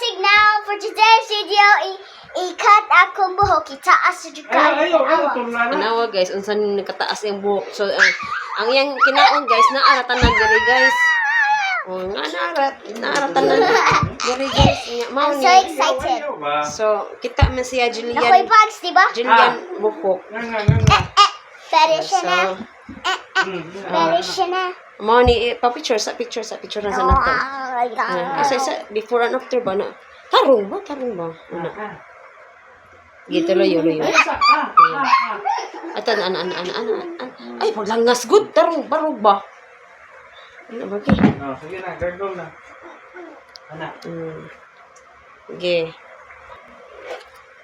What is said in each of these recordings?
watching now for today's video. I-cut akong buhok. Itaas sa juka. Anawa guys, unsan nakataas yung buhok. So ang iyang kinaon guys, naaratan na diri guys. Oh, nga naaratan na diri guys. I'm so excited. So kita man siya Nakoy Julian. bags, diba? Julian buhok. Pero siya na. So, Pero siya na. mo ni picture na sa nato. Isa before and after ba na? Tarong ba? Ano? Gitu lo yo. Atan an. Ay paglangas good tarong barog ba? Ano ba ki? Sige na, gargle na. Ana. Okay.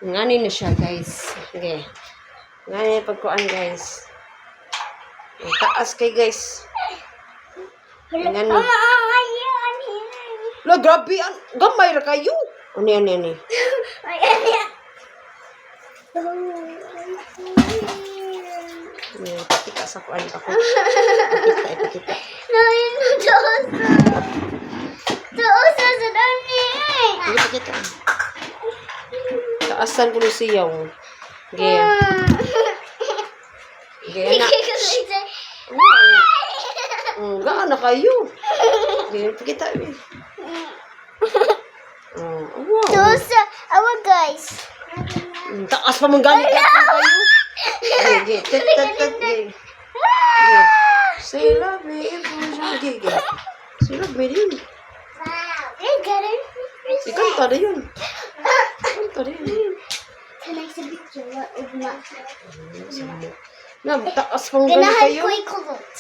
Ngani na siya guys. Okay. Ngani pagkuan guys. Ang taas kay guys. Ngani. Lo grabe an gamay ra kayo. Ani. Kita sa kuan ako. Kita. Dosa sa dami. Kita. Taasan ko siya. Okay. Okay na. Gaan na kayo. Okay, kita. Wow. Dosa, awa guys. Taas pa mong gamit natin kayo. Okay. Say love me. Okay. Say love me din. Ikanta na yun. Can I submit your Na, taas pa mong gamit Ganahan kayo. ko i-kulot.